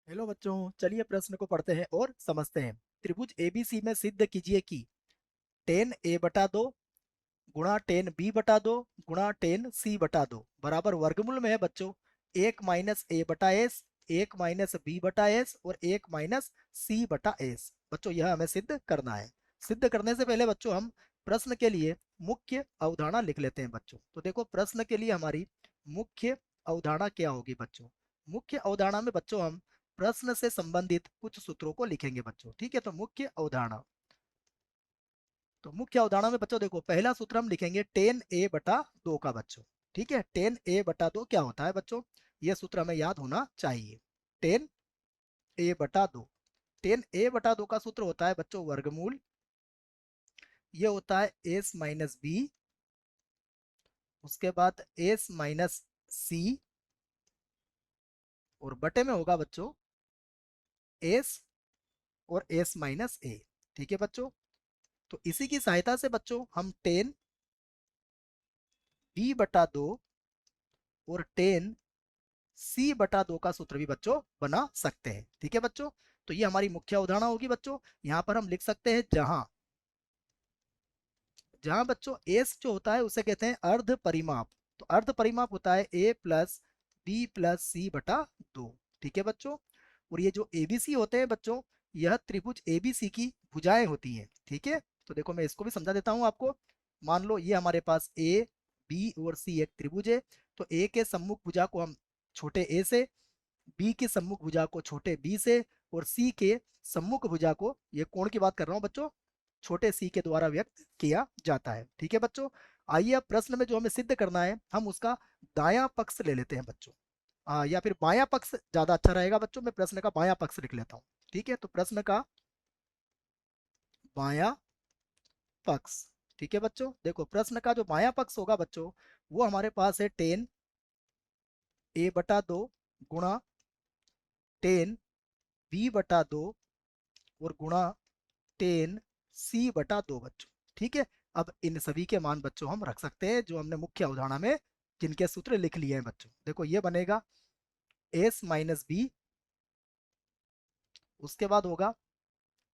Hello बच्चों, चलिए प्रश्न को पढ़ते हैं और समझते हैं। त्रिभुज एबीसी में सिद्ध कीजिए कि टेन ए बटा दो गुणा टेन बी बटा दो गुणा टेन सी बटा दो बराबर वर्गमूल में है बच्चों एक माइनस ए बटा एस, एक माइनस बी बटा एस और एक माइनस सी बटा एस। बच्चों यह हमें सिद्ध करना है। सिद्ध करने से पहले बच्चों हम प्रश्न के लिए मुख्य अवधारणा लिख लेते हैं बच्चों। तो देखो प्रश्न के लिए हमारी मुख्य अवधारणा क्या होगी बच्चों। मुख्य अवधारणा में बच्चों हम प्रश्न से संबंधित कुछ सूत्रों को लिखेंगे बच्चों। ठीक है, तो मुख्य अवधारणा। तो मुख्य अवधारणा में बच्चों देखो पहला सूत्र हम लिखेंगे टेन ए बटा दो का बच्चों। ठीक है, टेन ए बटा दो क्या होता है बच्चों, यह सूत्र हमें याद होना चाहिए। टेन ए बटा दो, टेन ए बटा दो का सूत्र होता है बच्चों वर्गमूल। ये होता है एस माइनस बी, उसके बाद एस माइनस सी और बटे में होगा बच्चों एस और एस माइनस ए। ठीक है बच्चों, तो इसी की सहायता से बच्चों हम टेन बी बटा दो और टेन सी बटा दो का सूत्र भी बच्चों बना सकते हैं। ठीक है बच्चों, तो ये हमारी मुख्य अवधारणा होगी बच्चों। यहाँ पर हम लिख सकते हैं जहां जहां बच्चों एस जो होता है उसे कहते हैं अर्ध परिमाप। तो अर्ध परिमाप होता है ए प्लस बी प्लस सी बटा दो। ठीक है बच्चों, और ये जो एबीसी होते हैं बच्चों, यह त्रिभुज एबीसी की भुजाएं होती हैं। ठीक है, तो देखो मैं इसको भी समझा देता हूँ आपको। मान लो ये हमारे पास ए बी और सी एक त्रिभुज है। तो ए के सम्मुख भुजा को हम छोटे ए से, बी के सम्मुख भुजा को छोटे बी से और सी के सम्मुख भुजा को, ये कोण की बात कर रहा हूं बच्चों, छोटे सी के द्वारा व्यक्त किया जाता है। ठीक है बच्चों, आइए अब प्रश्न में जो हमें सिद्ध करना है हम उसका दायां पक्ष ले लेते हैं बच्चों। या फिर बायां पक्ष ज्यादा अच्छा रहेगा बच्चों, मैं प्रश्न का बायां पक्ष लिख लेता हूँ। ठीक है, तो प्रश्न का बायां पक्ष। ठीक है बच्चों, देखो प्रश्न का जो बायां पक्ष होगा बच्चों वो हमारे पास है टेन ए बटा दो गुणा टेन बी बटा दो और गुणा टेन सी बटा दो बच्चों। ठीक है, अब इन सभी के मान बच्चों हम रख सकते हैं जो हमने मुख्य अवधारणा में जिनके सूत्र लिख लिए हैं बच्चों। देखो ये बनेगा एस माइनस बी, उसके बाद होगा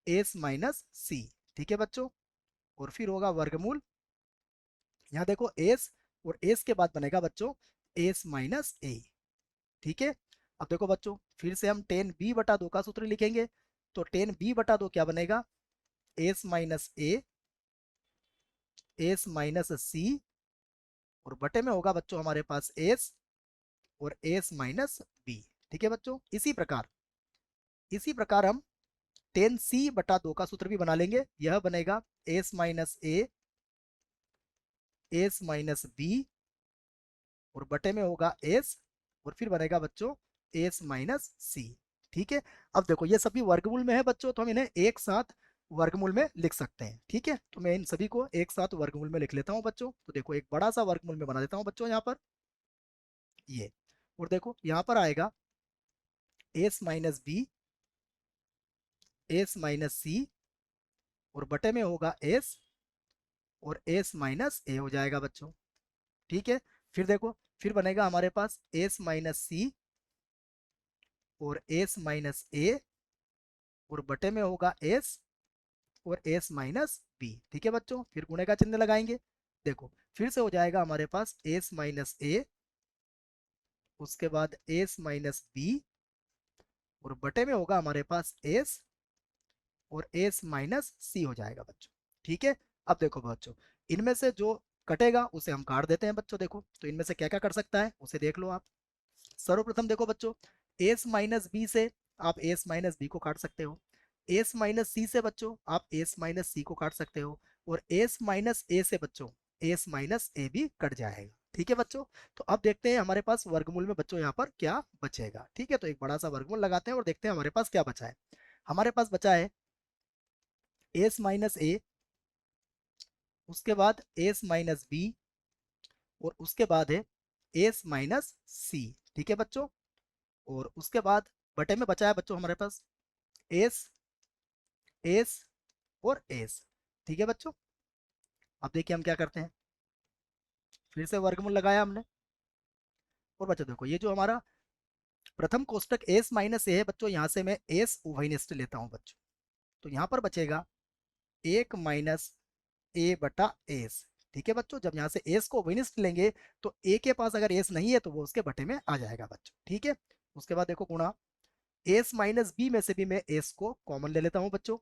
एस माइनस सी। ठीक है बच्चों, और फिर होगा वर्गमूल। यहाँ देखो एस और एस के बाद बनेगा बच्चों एस माइनस ए। ठीक है, अब देखो बच्चों फिर से हम टेन बी बटा दो का सूत्र लिखेंगे। तो टेन बी बटा दो क्या बनेगा, एस माइनस ए, एस माइनस सी और बटे में होगा बच्चों हमारे पास एस और एस माइनस बी। ठीक है बच्चों, इसी प्रकार हम टेन सी बटा दो का सूत्र भी बना लेंगे। यह बनेगा एस माइनस ए, एस माइनस बी और बटे में होगा एस और फिर बनेगा बच्चों एस माइनस सी। ठीक है, अब देखो ये सभी वर्गमूल में है बच्चों, तो हम इन्हें एक साथ वर्गमूल में लिख सकते हैं। ठीक है, तो मैं इन सभी को एक साथ वर्गमूल में लिख लेता हूं बच्चों। तो देखो एक बड़ा सा वर्गमूल में बना देता हूं बच्चों यहाँ पर ये, और देखो यहाँ पर आएगा S minus B, S minus C और बटे में होगा एस और एस माइनस ए हो जाएगा बच्चों। ठीक है, फिर देखो फिर बनेगा हमारे पास एस माइनस सी और एस माइनस ए और बटे में होगा एस और एस माइनस बी। ठीक है बच्चों, फिर गुणे का चिन्ह लगाएंगे। देखो फिर से हो जाएगा हमारे पास एस माइनस ए, उसके बाद एस माइनस बी और बटे में होगा हमारे पास एस और एस माइनस सी हो जाएगा बच्चों। ठीक है, अब देखो बच्चों इनमें से जो कटेगा उसे हम काट देते हैं बच्चों। देखो तो इनमें से क्या क्या कट सकता है उसे देख लो आप। सर्वप्रथम देखो बच्चों एस माइनस बी से आप एस माइनस बी को काट सकते हो। एस माइनस सी से बच्चों आप एस माइनस सी को काट सकते हो। और एस माइनस ए से बच्चों एस माइनस ए भी कट जाएगा। ठीक है बच्चों, तो अब देखते हैं हमारे पास वर्गमूल में बच्चों यहाँ पर क्या बचेगा। ठीक है, तो एक बड़ा सा वर्गमूल लगाते हैं और देखते हैं हमारे पास क्या बचा है। हमारे पास बचा है एस माइनस ए, उसके बाद एस माइनस बी और उसके बाद है एस माइनस सी। ठीक है बच्चों, और उसके बाद बटे में बचा है बच्चों हमारे पास एस, एस और एस। ठीक है बच्चों, अब देखिए हम क्या करते हैं। फिर से वर्गमूल लगाया हमने और बच्चों देखो ये जो हमारा प्रथम कोष्टक एस माइनस ए है बच्चों, यहाँ से मैं एस उभयनिष्ठ लेता हूँ बच्चों, तो यहाँ पर बचेगा 1 - ए बटा एस। ठीक है बच्चों, जब यहाँ से एस को उभयनिष्ठ लेंगे तो ए के पास अगर एस नहीं है तो वो उसके बटे में आ जाएगा बच्चों। ठीक है, उसके बाद देखो गुणा एस माइनस बी में से भी मैं एस को कॉमन ले लेता हूँ बच्चों,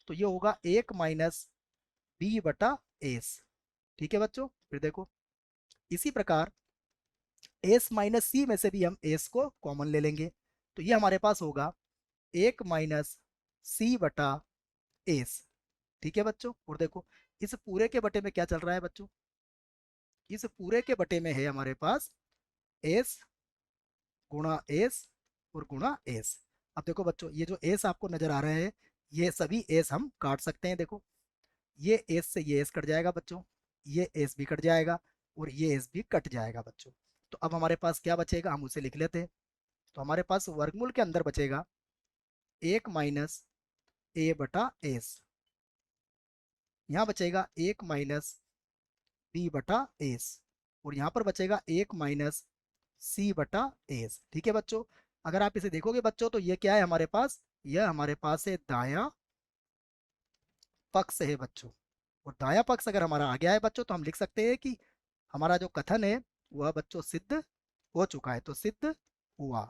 तो ये होगा 1 - बी बटा एस। ठीक है बच्चों, फिर देखो इसी प्रकार एस माइनस सी में से भी हम एस को कॉमन ले लेंगे, तो ये हमारे पास होगा 1 - सी बटा एस। ठीक है बच्चों, और देखो इस पूरे के बटे में क्या चल रहा है बच्चों, इस पूरे के बटे में है हमारे पास एस गुणा एस और गुणा एस। अब देखो बच्चों, ये जो एस आपको नजर आ रहे हैं, ये सभी एस हम काट सकते हैं। देखो ये एस से ये एस कट जाएगा बच्चों, ये एस भी कट जाएगा और ये एस भी कट जाएगा बच्चों। तो अब हमारे पास क्या बचेगा, हम उसे लिख लेते हैं। तो हमारे पास वर्गमूल के अंदर बचेगा 1 - ए बटा एस, यहाँ बचेगा 1 - बी बटा एस, और यहाँ पर बचेगा 1 - सी बटा एस। ठीक है बच्चों, अगर आप इसे देखोगे बच्चों तो ये क्या है हमारे पास, यह हमारे पास है दाया पक्ष है बच्चों। और दाया पक्ष अगर हमारा आ गया है बच्चों तो हम लिख सकते हैं कि हमारा जो कथन है वह बच्चों सिद्ध हो चुका है, तो सिद्ध हुआ।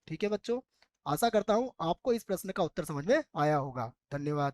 ठीक है बच्चों, आशा करता हूं आपको इस प्रश्न का उत्तर समझ में आया होगा। धन्यवाद।